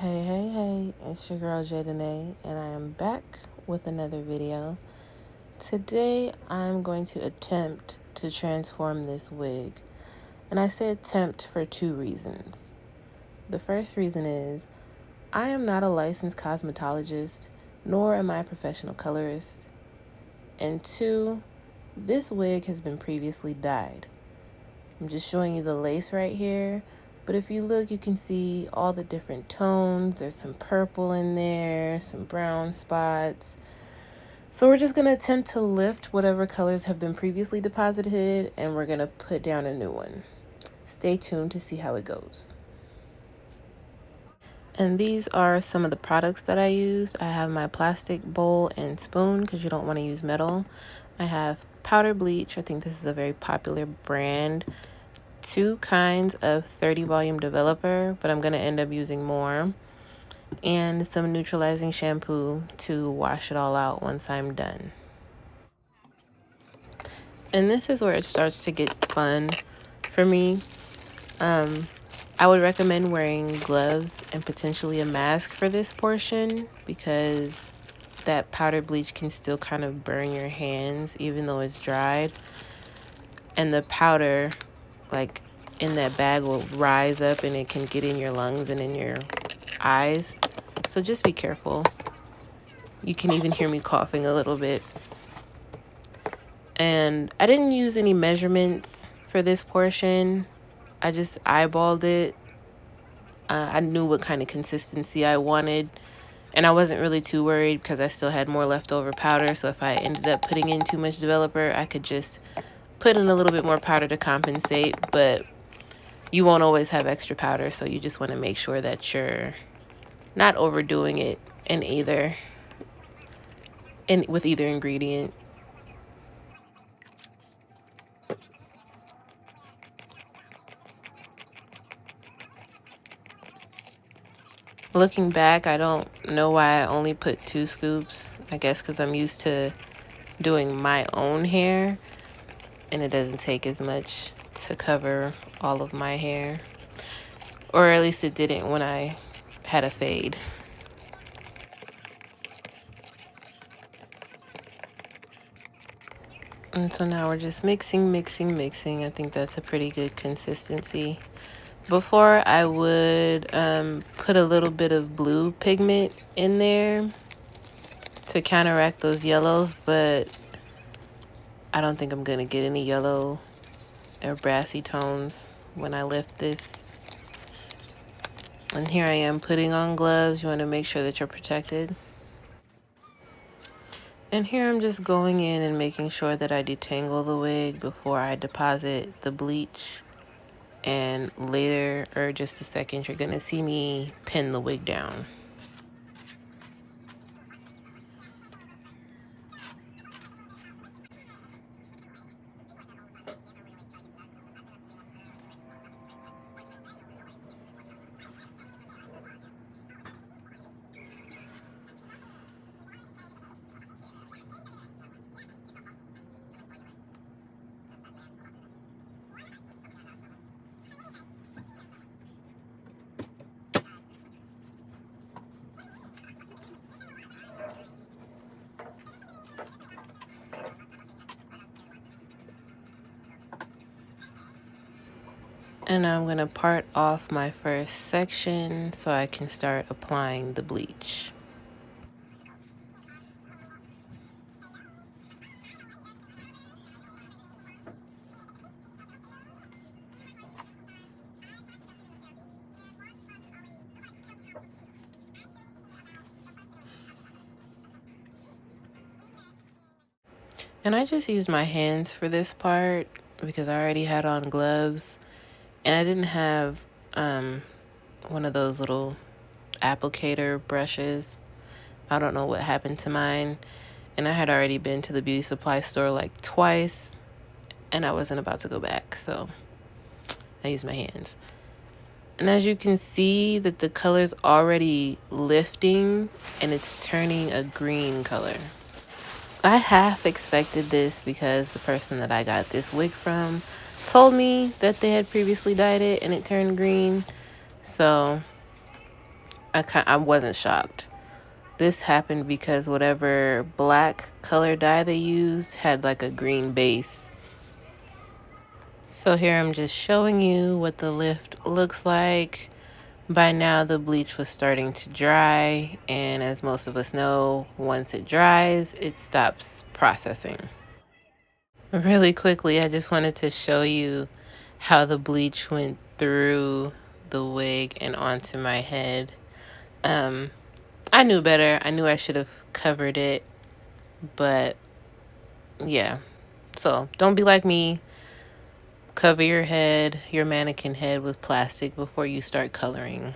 Hey, it's your girl Jadene, and I am back with another video. Today, I'm going to attempt to transform this wig, and I say attempt for two reasons. The first reason is, I am not a licensed cosmetologist, nor am I a professional colorist, and two, this wig has been previously dyed. I'm just showing you the lace right here. But if you look, you can see all the different tones. There's some purple in there, some brown spots. So we're just going to attempt to lift whatever colors have been previously deposited, and we're going to put down a new one. Stay tuned to see how it goes. And these are some of the products that I use. I have my plastic bowl and spoon because you don't want to use metal. I have powder bleach. I think this is a very popular brand. 2 kinds of 30 volume developer, but I'm going to end up using more, and some neutralizing shampoo to wash it all out once I'm done. And this is where it starts to get fun for me. I would recommend wearing gloves and potentially a mask for this portion because that powder bleach can still kind of burn your hands even though it's dried, and the powder like in that bag will rise up and it can get in your lungs and in your eyes. So just be careful. You can even hear me coughing a little bit. And I didn't use any measurements for this portion. I just eyeballed it. I knew what kind of consistency I wanted. And I wasn't really too worried because I still had more leftover powder. So if I ended up putting in too much developer, I could just put in a little bit more powder to compensate. But you won't always have extra powder, so you just want to make sure that you're not overdoing it with either ingredient. Looking back, I don't know why I only put 2 scoops. I guess because I'm used to doing my own hair, and it doesn't take as much to cover all of my hair. Or at least it didn't when I had a fade. And so now we're just mixing. I think that's a pretty good consistency. Before, I would put a little bit of blue pigment in there to counteract those yellows, but I don't think I'm going to get any yellow or brassy tones when I lift this. And here I am putting on gloves. You want to make sure that you're protected. And here I'm just going in and making sure that I detangle the wig before I deposit the bleach. And later, or just a second, you're going to see me pin the wig down. And I'm going to part off my first section so I can start applying the bleach. And I just used my hands for this part because I already had on gloves. And I didn't have one of those little applicator brushes. I don't know what happened to mine. And I had already been to the beauty supply store like twice, and I wasn't about to go back, so I used my hands. And as you can see that the color's already lifting and it's turning a green color. I half expected this because the person that I got this wig from told me that they had previously dyed it and it turned green. So I wasn't shocked. This happened because whatever black color dye they used had like a green base. So here I'm just showing you what the lift looks like. By now the bleach was starting to dry, and as most of us know, once it dries, it stops processing. Really quickly, I just wanted to show you how the bleach went through the wig and onto my head. I knew better. I knew I should have covered it, but yeah. So don't be like me. Cover your head, your mannequin head, with plastic before you start coloring.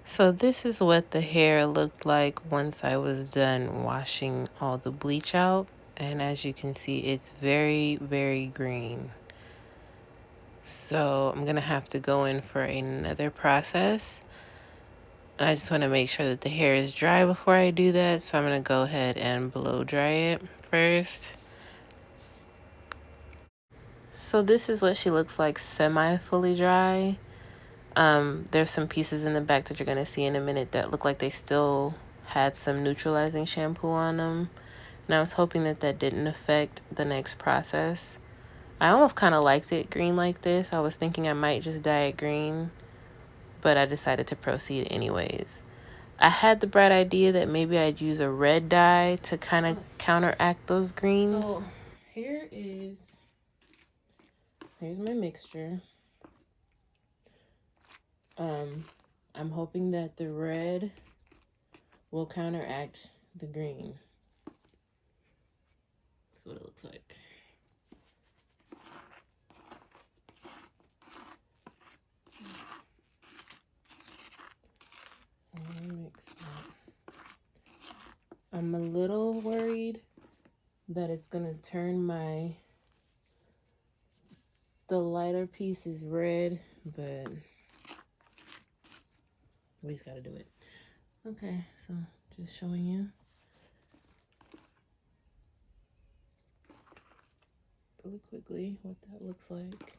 So this is what the hair looked like once I was done washing all the bleach out. And as you can see, it's very, very green. So I'm gonna have to go in for another process. I just want to make sure that the hair is dry before I do that. So I'm gonna go ahead and blow dry it first. So this is what she looks like semi-fully dry. There's some pieces in the back that you're gonna see in a minute that look like they still had some neutralizing shampoo on them. And I was hoping that that didn't affect the next process. I almost kind of liked it green like this. I was thinking I might just dye it green, but I decided to proceed anyways. I had the bright idea that maybe I'd use a red dye to kind of counteract those greens. So here's my mixture. I'm hoping that the red will counteract the green. That's what it looks like. I'm a little worried that it's gonna turn the lighter piece is red, but we just gotta do it. Okay, so just showing you really quickly what that looks like.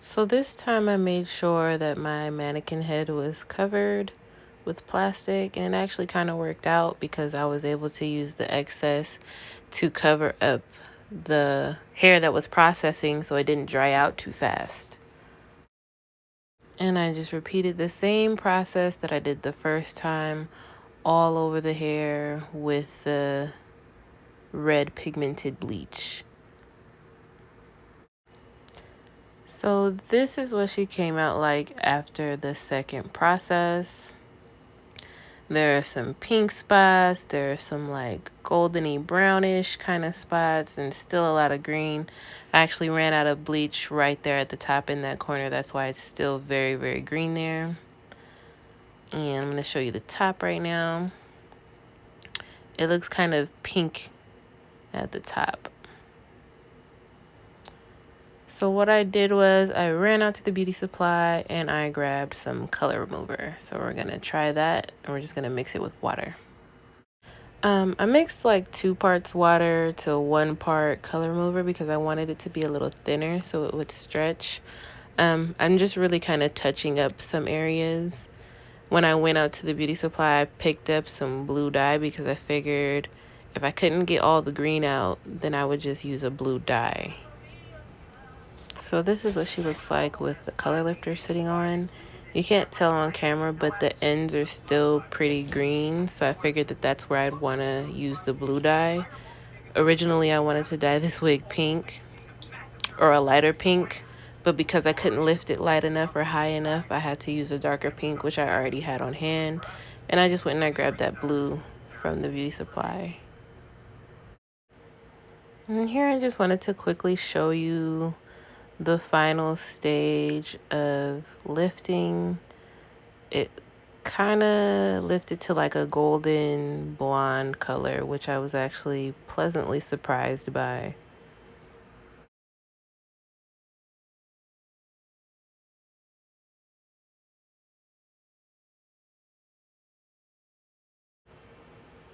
So this time I made sure that my mannequin head was covered with plastic, and it actually kind of worked out because I was able to use the excess to cover up the hair that was processing so it didn't dry out too fast. And I just repeated the same process that I did the first time all over the hair with the red pigmented bleach. So this is what she came out like after the second process. There are some pink spots, there are some like goldeny brownish kind of spots, and still a lot of green. I actually ran out of bleach right there at the top in that corner. That's why it's still very, very green there. And I'm going to show you the top right now. It looks kind of pink at the top. So what I did was I ran out to the beauty supply and I grabbed some color remover. So we're going to try that, and we're just going to mix it with water. I mixed like 2 parts water to 1 part color remover because I wanted it to be a little thinner so it would stretch. I'm just really kind of touching up some areas. When I went out to the beauty supply, I picked up some blue dye because I figured if I couldn't get all the green out, then I would just use a blue dye. So this is what she looks like with the color lifter sitting on. You can't tell on camera, but the ends are still pretty green, so I figured that that's where I'd want to use the blue dye. Originally, I wanted to dye this wig pink or a lighter pink, but because I couldn't lift it light enough or high enough, I had to use a darker pink, which I already had on hand, and I just went and I grabbed that blue from the beauty supply. And here I just wanted to quickly show you the final stage of lifting. It kind of lifted to like a golden blonde color, which I was actually pleasantly surprised by.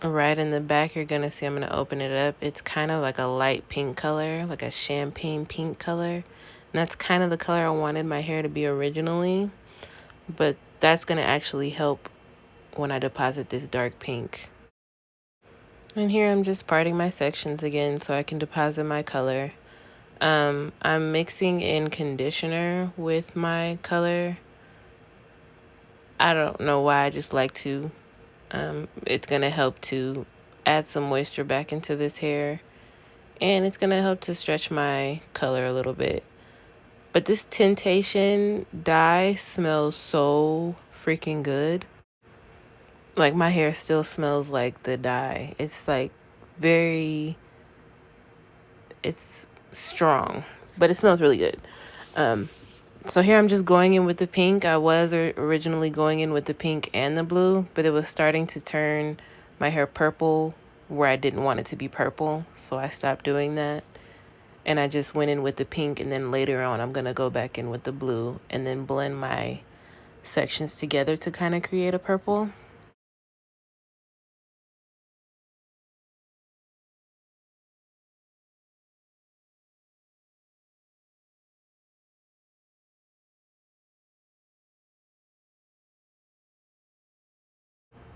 right in the back, you're gonna see I'm gonna open it up. It's kind of like a light pink color, like a champagne pink color. And that's kind of the color I wanted my hair to be originally, but that's gonna actually help when I deposit this dark pink. And here I'm just parting my sections again so I can deposit my color. I'm mixing in conditioner with my color. I don't know why, I just like to. It's gonna help to add some moisture back into this hair, and it's gonna help to stretch my color a little bit. But this Temptation dye smells so freaking good. Like, my hair still smells like the dye. It's like it's strong, but it smells really good. So here I'm just going in with the pink. I was originally going in with the pink and the blue, but it was starting to turn my hair purple where I didn't want it to be purple. So I stopped doing that. And I just went in with the pink, and then later on I'm going to go back in with the blue and then blend my sections together to kind of create a purple.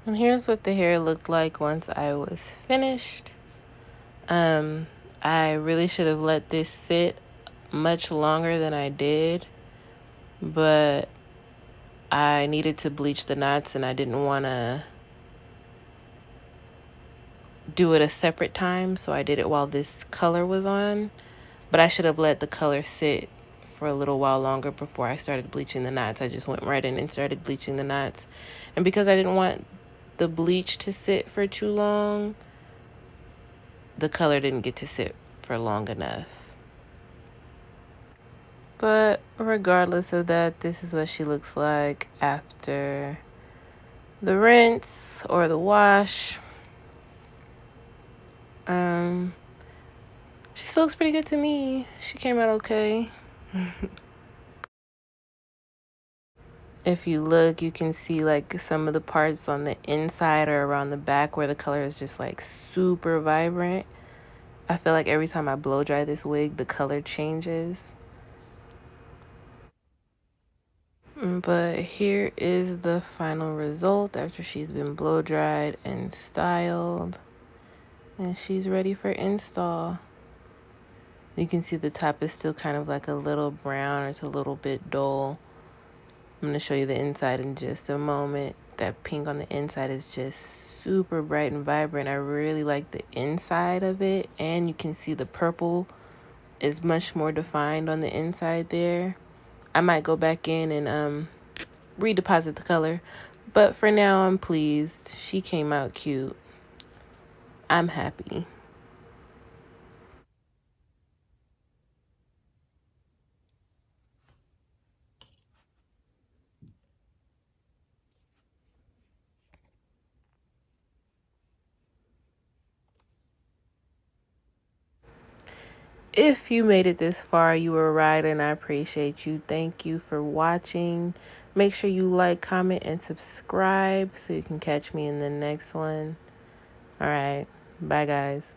And here's what the hair looked like once I was finished. I really should have let this sit much longer than I did, but I needed to bleach the knots and I didn't want to do it a separate time, so I did it while this color was on. But I should have let the color sit for a little while longer before I started bleaching the knots. I just went right in and started bleaching the knots. And because I didn't want the bleach to sit for too long, the color didn't get to sit for long enough. But regardless of that, this is what she looks like after the rinse or the wash. She still looks pretty good to me. She came out okay. If you look, you can see like some of the parts on the inside or around the back where the color is just like super vibrant. I feel like every time I blow dry this wig, the color changes. But here is the final result after she's been blow dried and styled. And she's ready for install. You can see the top is still kind of like a little brown, or it's a little bit dull. I'm going to show you the inside in just a moment. That pink on the inside is just super bright and vibrant. I really like the inside of it. And you can see the purple is much more defined on the inside there. I might go back in and redeposit the color. But for now, I'm pleased. She came out cute. I'm happy. If you made it this far, you were right, and I appreciate you. Thank you for watching. Make sure you like, comment, and subscribe so you can catch me in the next one. All right. Bye, guys.